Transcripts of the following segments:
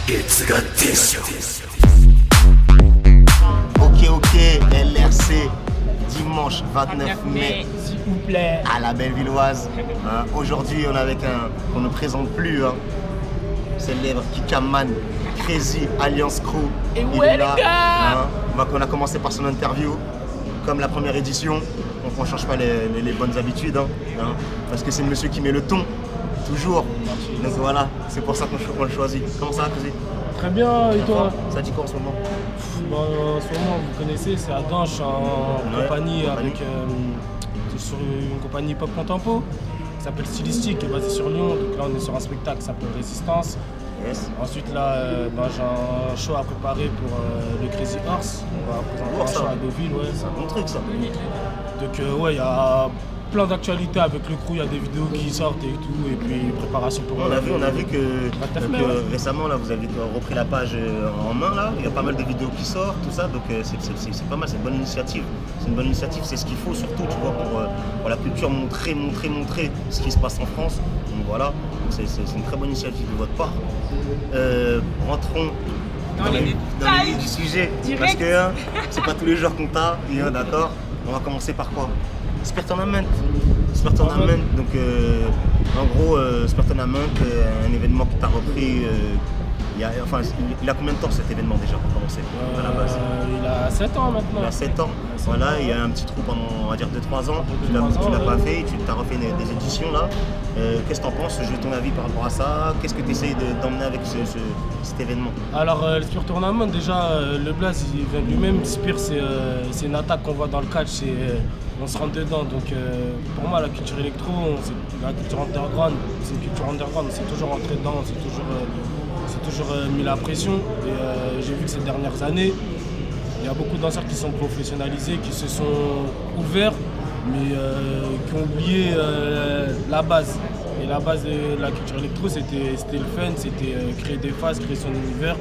Ok, LRC, dimanche 29 mai, s'il vous plaît, à la Bellevilloise. Aujourd'hui, on est avec qu'on ne présente plus, célèbre Kikaman, Crazy, Alliance Crew. Et il ouais, est là, les gars. On a commencé par son interview, comme la première édition. Donc on ne change pas les bonnes habitudes, parce que c'est le monsieur qui met le ton, toujours. Donc voilà, c'est pour ça qu'on le choisit. Comment ça va, Crazy? Très bien, et toi? Ça dit quoi en ce moment? En ce moment, vous connaissez, c'est à Gand, je suis en compagnie avec sur une compagnie pop contempo qui s'appelle Stylistique, qui est basée sur Lyon. Donc là, on est sur un spectacle qui s'appelle Résistance. Yes. Ensuite, là, j'ai un show à préparer pour le Crazy Horse. On va présenter un show à Deauville, ouais. C'est un bon truc, ça. Donc, ouais, il y a plein d'actualités avec le crew, il y a des vidéos qui sortent et tout, et puis préparation pour... On a vu que récemment, là, vous avez repris la page en main, là. Il y a pas mal de vidéos qui sortent, tout ça, donc c'est pas mal, c'est une bonne initiative. C'est une bonne initiative, c'est ce qu'il faut surtout, tu vois, pour la culture, montrer ce qui se passe en France. Donc voilà, c'est une très bonne initiative de votre part. Rentrons dans le vif du sujet, direct. Parce que c'est pas tous les jours qu'on t'a, d'accord. On va commencer par quoi? Spare Tournament. Donc en gros, Spare Tournament, un événement qui t'a repris. Il a combien de temps cet événement déjà pour commencer à la base? Il a 7 ans maintenant. Il a 7 ans. Voilà, il y a un petit trou pendant, on va dire, 2-3 ans. Tu l'as pas fait, tu t'as refait des éditions là. Qu'est-ce que t'en penses? Je veux ton avis par rapport à ça. Qu'est-ce que tu essayes d'emmener avec cet événement? Alors, le Spare Tournament, déjà, le blaze, il vient de lui-même. Spire, c'est une attaque qu'on voit dans le catch. On se rentre dedans. Donc, pour moi, la culture électro, la culture underground, c'est une culture underground. C'est toujours rentré dedans, c'est toujours mis la pression. Et j'ai vu que ces dernières années, il y a beaucoup de danseurs qui sont professionnalisés, qui se sont ouverts, mais qui ont oublié la base. Et la base de la culture électro, c'était le fun, c'était créer des phases, créer son univers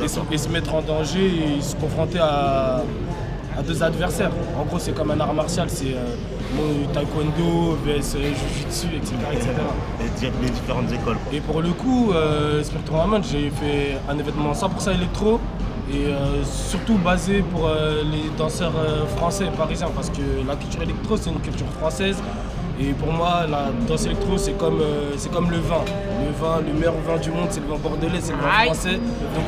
et se mettre en danger et se confronter à deux adversaires. En gros, c'est comme un art martial, c'est taekwondo, vs jiu-jitsu, etc. Les différentes écoles. Et pour le coup, Spare Tournament, j'ai fait un événement 100% électro et surtout basé pour les danseurs français et parisiens, parce que la culture électro, c'est une culture française. Et pour moi, la danse électro, c'est comme le vin. Le meilleur vin du monde, c'est le vin bordelais, c'est le vin français. Donc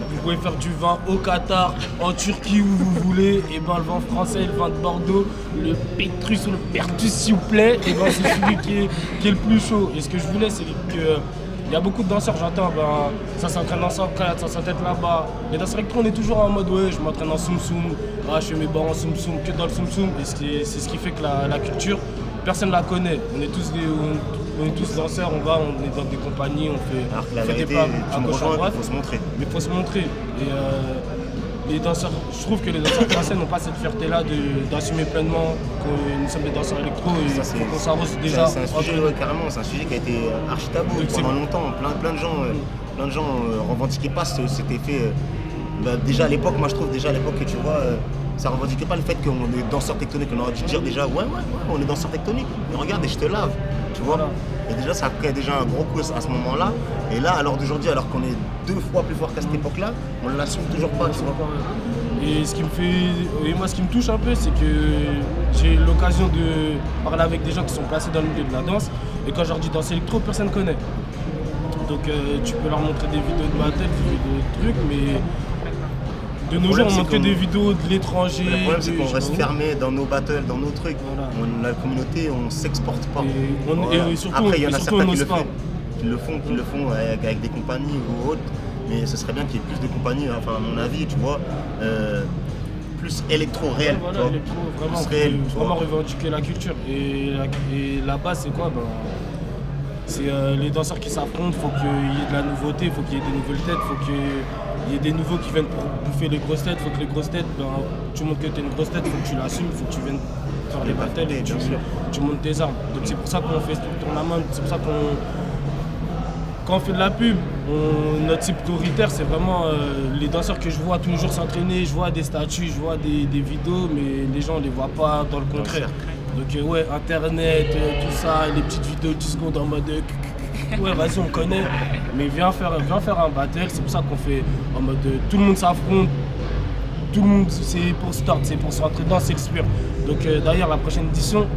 vous pouvez faire du vin au Qatar, en Turquie, où vous voulez. Et ben le vin français, le vin de Bordeaux, le Pétrus ou le Pertus, s'il vous plaît, et ben c'est celui qui est le plus chaud. Et ce que je voulais, c'est que il y a beaucoup de danseurs, j'entends, ça s'entraîne en 104, ça s'entraîne là-bas. Les danseurs électro, on est toujours en mode, ouais, je m'entraîne en soum soum, je fais mes barres en soum soum, que dans le soum soum. Et c'est ce qui fait que la culture, personne ne la connaît. On est tous danseurs, on est dans des compagnies, on fait des pas à gauche à droite. Il faut se montrer. Mais il faut se montrer. Et les danseurs, je trouve que les danseurs français n'ont pas cette fierté-là d'assumer pleinement que nous sommes des danseurs électro et il faut qu'on s'arrose déjà. C'est un sujet, carrément, c'est un sujet qui a été archi tabou pendant longtemps. Plein de gens revendiquaient pas cet effet. Déjà à l'époque, moi je trouve déjà à l'époque que tu vois, ça revendiquait pas le fait qu'on est danseur tectonique. On aurait dû dire déjà ouais, on est danseur tectonique. Mais regarde et je te lave, tu vois. Voilà. Et déjà ça crée déjà un gros coup à ce moment-là. Et là, à l'heure d'aujourd'hui, alors qu'on est 2 fois plus fort qu'à cette époque-là, on ne l'assume toujours pas, tu vois. Et ce qui me touche un peu, c'est que j'ai eu l'occasion de parler avec des gens qui sont placés dans le milieu de la danse. Et quand je leur dis danse électro, personne ne connaît. Donc tu peux leur montrer des vidéos de battle, des vidéos de trucs, mais de nos jours, on montre que des vidéos de l'étranger. Le problème, c'est qu'on reste fermé dans nos battles, dans nos trucs. Voilà. La communauté, on ne s'exporte pas. Et surtout, après, il y en a certains qui le font avec des compagnies ou autres. Mais ce serait bien qu'il y ait plus de compagnies, enfin à mon avis, tu vois, plus électro-réel. Voilà, vraiment revendiquer la culture. Et la base, c'est quoi? C'est les danseurs qui s'affrontent, il faut qu'il y ait de la nouveauté, il faut qu'il y ait des nouvelles têtes, il faut qu'il y ait des nouveaux qui viennent pour bouffer les grosses têtes, il faut que les grosses têtes, tu montres que tu es une grosse tête, il faut que tu l'assumes, il faut que tu viennes faire les battles et tu montes tes armes. Donc c'est pour ça qu'on fait ce tournament, c'est pour ça quand on fait de la pub, notre cible prioritaire, c'est vraiment les danseurs que je vois tous les jours s'entraîner, je vois des statuts, je vois des vidéos, mais les gens ne les voient pas dans le concret. Donc ouais, internet, tout ça, les petites vidéos 10 secondes en mode ouais, vas-y, on connaît, mais viens faire un battle. C'est pour ça qu'on fait en mode tout le monde s'affronte, tout le monde, c'est pour start, c'est pour se rentrer dedans, s'expire. Donc d'ailleurs, la prochaine édition,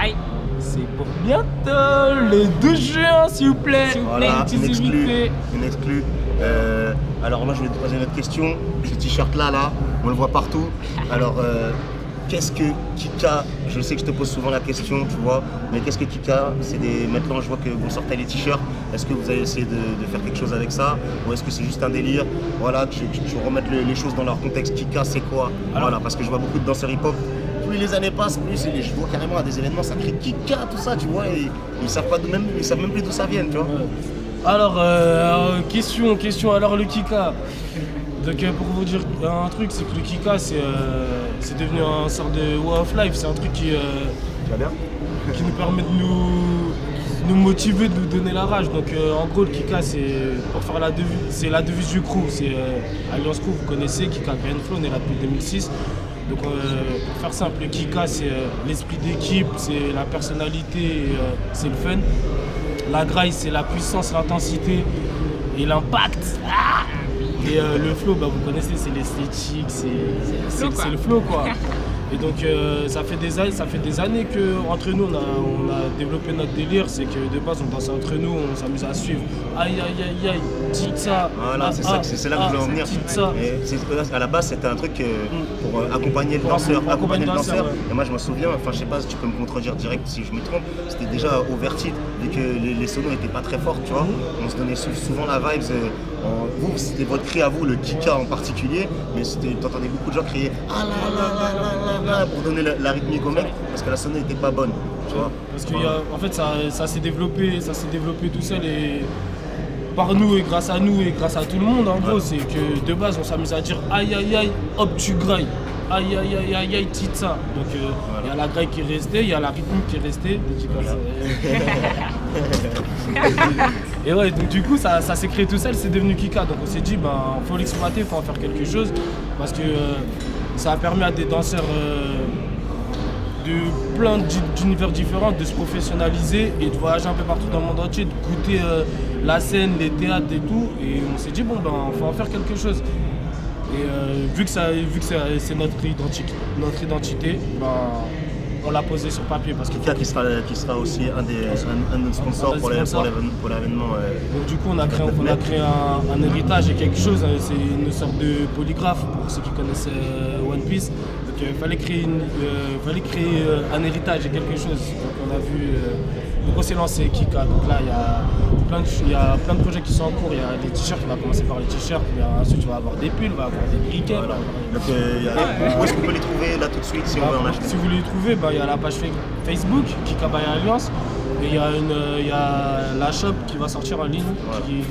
Aïe. c'est pour bientôt, le 12 juin, s'il vous plaît. Voilà, une exclusivité. exclue. Alors moi je vais te poser une autre question. Ce t-shirt là, on le voit partout. Alors qu'est-ce que Kika, je sais que je te pose souvent la question, tu vois, mais qu'est-ce que Kika, maintenant je vois que vous sortez les t-shirts, est-ce que vous allez essayer de faire quelque chose avec ça, ou est-ce que c'est juste un délire, voilà, que tu remettes les choses dans leur contexte. Kika c'est quoi? Voilà, parce que je vois beaucoup de danseurs hip-hop, plus les années passent, plus je vois carrément à des événements, ça crie Kika, tout ça, tu vois, et ils savent même plus d'où ça vient, tu vois. Alors, question, alors le Kika. Donc pour vous dire un truc, c'est que le Kika c'est devenu un sort de way of life, c'est un truc qui nous permet de nous motiver, de nous donner la rage. Donc en gros le Kika c'est la devise du crew, c'est Alliance Crew, vous connaissez, Kika Grand Flow, on est là depuis 2006. Donc pour faire simple, le Kika c'est l'esprit d'équipe, c'est la personnalité, c'est le fun. La graille c'est la puissance, l'intensité et l'impact. Et le flow, bah, vous connaissez, c'est l'esthétique, c'est le flow quoi. Et donc ça fait des années qu'entre nous on a développé notre délire, c'est que de base on dansait entre nous, on s'amuse à suivre. Aïe aïe aïe aïe, Titsa. Voilà, c'est là que je voulais en venir. À la base c'était un truc pour accompagner le danseur. Ouais. Et moi je me souviens, enfin je sais pas si tu peux me contredire direct si je me trompe, c'était déjà au vertige, vu que les sonos n'étaient pas très forts, tu vois. On se donnait souvent la vibe. Vous, c'était votre cri à vous, le Kika en particulier, mais t'entendais beaucoup de gens crier ah là pour donner la rythmique au mec, parce que la sonnerie n'était pas bonne, tu vois. Parce que en fait ça s'est développé tout seul et par nous et grâce à nous et grâce à tout le monde en gros, c'est que de base on s'amuse à dire aïe aïe aïe, hop tu grailles. Aïe aïe aïe aïe aïe Titsa. Donc il y a la graille qui est restée, il y a la rythmique qui est restée. Et ouais, donc du coup ça s'est créé tout seul, c'est devenu Kika. Donc on s'est dit faut l'exploiter, faut en faire quelque chose. Parce que ça a permis à des danseurs de plein d'univers différents de se professionnaliser et de voyager un peu partout dans le monde entier, de goûter la scène, les théâtres et tout. Et on s'est dit faut en faire quelque chose. Et vu que c'est notre identité, on l'a posé sur papier. Parce que Kika qui sera aussi un de nos sponsors pour l'événement. Donc du coup on a créé un héritage et quelque chose, c'est une sorte de polygraphe pour ceux qui connaissent One Piece. Donc il fallait créer un héritage et quelque chose. Donc on a vu. Donc on s'est lancé Kika, donc là il y a plein de projets qui sont en cours, il y a les t-shirts, on va commencer par les t-shirts, ensuite tu vas avoir des pulls, on va avoir des briquets. Voilà. Donc, où est-ce qu'on peut les trouver là tout de suite si on veut en acheter? Si vous voulez les trouver, il y a la page Facebook, Kika by Alliance, et il y a la shop qui va sortir en ligne,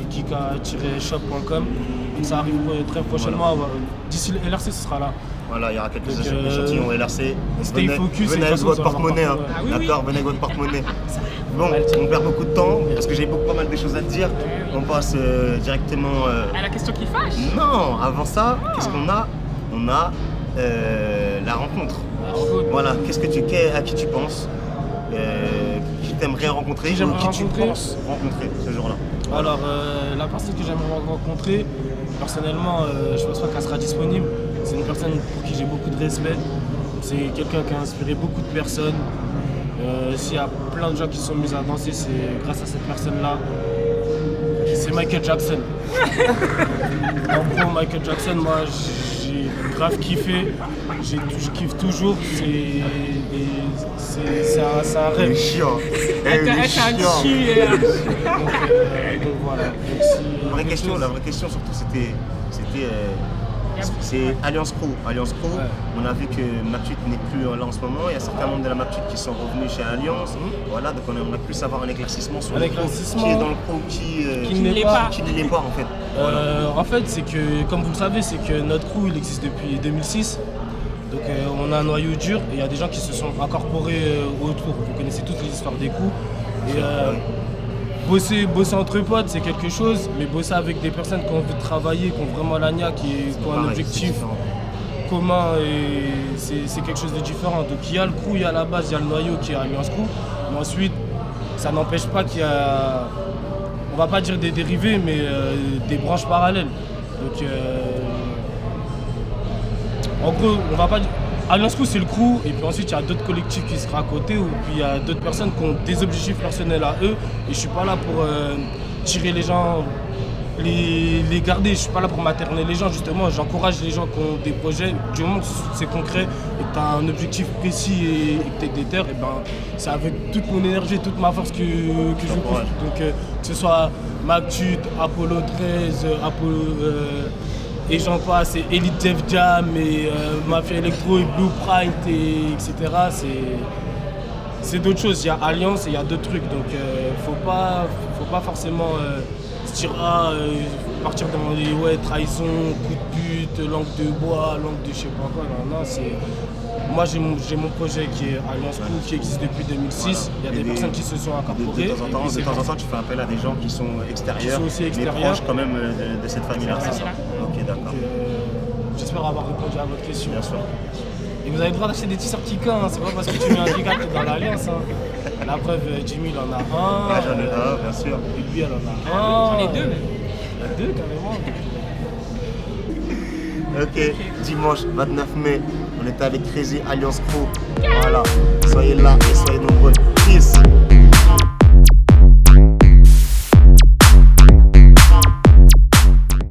kika-shop.com, donc ça arrive très prochainement, d'ici LRC ce sera là. Voilà, il y aura quelques échantillons LRC. Venez avec votre porte-monnaie, hein. D'accord, venez avec votre porte-monnaie. Bon, on perd beaucoup de temps parce que j'ai pas mal de choses à te dire. On passe directement. À la question qui fâche. Non, avant ça, qu'est-ce qu'on a? On a la rencontre. Voilà, à qui tu penses? Qui t'aimerais rencontrer? Qui tu penses rencontrer ce jour-là? Alors, la personne que j'aimerais rencontrer, personnellement, je pense pas qu'elle sera disponible. C'est une personne pour qui j'ai beaucoup de respect. C'est quelqu'un qui a inspiré beaucoup de personnes. S'il y a plein de gens qui sont mis à danser, c'est grâce à cette personne-là. C'est Michael Jackson. En gros, Michael Jackson, moi, j'ai grave kiffé. Je kiffe toujours. C'est un rêve. Il est chiant. Donc voilà. La vraie question surtout, c'est Alliance Crew. Alliance Crew, on a vu que Mactut n'est plus là en ce moment. Il y a certains membres de la Mactut qui sont revenus chez Alliance. Voilà, donc on a pu savoir un éclaircissement sur le crew, qui est dans le crew, qui ne l'est pas en fait. En fait, c'est que, comme vous le savez, c'est que notre crew il existe depuis 2006. Donc on a un noyau dur et il y a des gens qui se sont incorporés autour. Vous connaissez toutes les histoires des coups. Et bosser entre potes, c'est quelque chose, mais bosser avec des personnes qui ont envie de travailler, qui ont vraiment l'agna, qui ont un objectif commun, et c'est quelque chose de différent. Donc il y a le crew, il y a la base, il y a le noyau qui est Alliance Crew, mais ensuite ça n'empêche pas qu'il y a on va pas dire des dérivés, mais des branches parallèles. Donc, en gros, on va pas dire. Alliance Crew, c'est le crew, et puis ensuite il y a d'autres collectifs qui seront à côté, ou puis il y a d'autres personnes qui ont des objectifs personnels à eux, et je suis pas là pour tirer les gens, les garder, je suis pas là pour materner les gens, justement, j'encourage les gens qui ont des projets, du moment que c'est concret, et que tu as un objectif précis et que tu es déter, et ben, c'est avec toute mon énergie, toute ma force que je pousse. Donc que ce soit Mactude, Apollo 13, et j'en passe, et Elite Def Jam, et Mafia Electro, et Blueprint, etc. C'est d'autres choses. Il y a Alliance et il y a d'autres trucs. Donc faut pas forcément se dire partir dans les trahison, coup de pute, langue de bois, langue de je sais pas quoi. Non, c'est. Moi j'ai mon projet qui est Alliance Crew, qui existe depuis 2006. Voilà. Il y a des personnes qui se sont incorporées. De temps en temps, tu fais appel à des gens qui sont extérieurs, mais proches quand même de cette famille-là. Ok, d'accord. J'espère avoir répondu à votre question. Bien sûr. Et vous avez le droit d'acheter des t-shirts Kika, hein. C'est pas parce que tu mets un giga que t'es dans l'Alliance. Hein. La preuve, Jimmy il en a un. Ah, j'en ai un, bien sûr. Et lui elle en a un. J'en ai deux même. Il y a deux carrément. Ok, dimanche 29 mai, on était avec Crazy Alliance Crew. Voilà, soyez là et soyez nombreux. Peace.